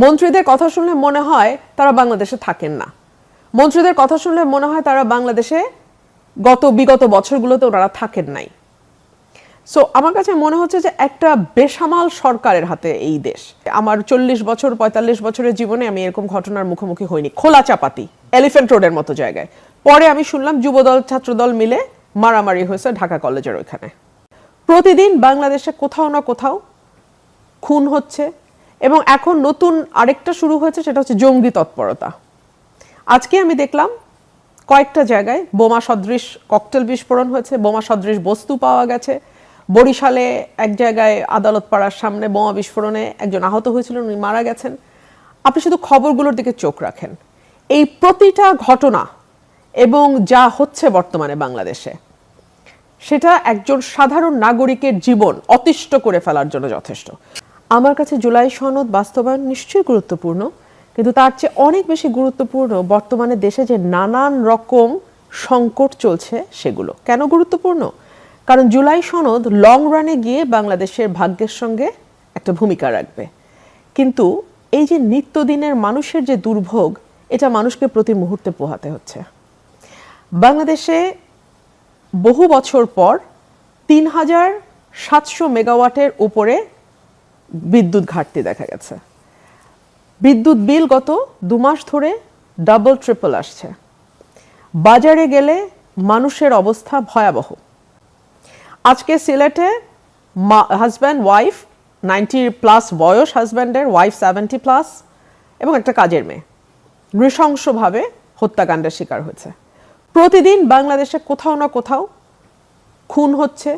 মন্ত্রীদের কথা শুনলে মনে হয় তারা বাংলাদেশে থাকেন না। মন্ত্রীদের কথা শুনলে মনে হয় তারা বাংলাদেশে বিগত বছরগুলোতে ওনারা থাকেন নাই। সো আমার কাছে মনে হচ্ছে যে একটা বেসামাল সরকারের হাতে এই দেশ। আমার 40 বছর 45 বছরের জীবনে আমি এরকম ঘটনার মুখোমুখি হইনি। খোলা চাপাতি, এলিফ্যান্ট রোডের মতো জায়গায়। পরে আমি শুনলাম যুবদল ছাত্রদল মিলে মারামারি হয়েছে ঢাকা কলেজের ওইখানে। প্রতিদিন বাংলাদেশে কোথাও না কোথাও খুন হচ্ছে এবং এখন নতুন আরেকটা শুরু হয়েছে, সেটা হচ্ছে জঙ্গি তৎপরতা। আজকে আমি দেখলাম কয়েকটা জায়গায় বোমা সদৃশ ককটেল বিস্ফোরণ হয়েছে, বোমা সদৃশ বস্তু পাওয়া গেছে। বরিশালে এক জায়গায় আদালত পাড়ার সামনে বোমা বিস্ফোরণে একজন আহত হয়েছিলেন, উনি মারা গেছেন। আপনি শুধু খবরগুলোর দিকে চোখ রাখেন, এই প্রতিটা ঘটনা এবং যা হচ্ছে বর্তমানে বাংলাদেশে, সেটা একজন সাধারণ নাগরিকের জীবন অতিষ্ঠ করে ফেলার জন্য যথেষ্ট। আমার কাছে জুলাই সনদ বাস্তবায়ন নিশ্চয়ই গুরুত্বপূর্ণ, কিন্তু তার চেয়ে অনেক বেশি গুরুত্বপূর্ণ বর্তমানে দেশে যে নানান রকম সংকট চলছে সেগুলো। কেন গুরুত্বপূর্ণ? কারণ জুলাই সনদ লং রানে গিয়ে বাংলাদেশের ভাগ্যের সঙ্গে একটা ভূমিকা রাখবে, কিন্তু এই যে নিত্যদিনের মানুষের যে দুর্ভোগ, এটা মানুষকে প্রতি মুহূর্তে পোহাতে হচ্ছে। বাংলাদেশে বহু বছর পর 3700 মেগাওয়াটের উপরে বিদ্যুৎ ঘাটতি দেখা গেছে। বিদ্যুৎ বিল গত 2 মাস ধরে ডাবল ট্রিপল আসছে। বাজারে গেলে মানুষের অবস্থা ভয়াবহ। আজকে সিলেটে হাজব্যান্ড ওয়াইফ 90+ বয়স, হাজব্যান্ডের, ওয়াইফ 70+ এবং একটা কাজের মেয়ে নৃশংসভাবে হত্যাকাণ্ডের শিকার হয়েছে। প্রতিদিন বাংলাদেশে কোথাও না কোথাও খুন হচ্ছে,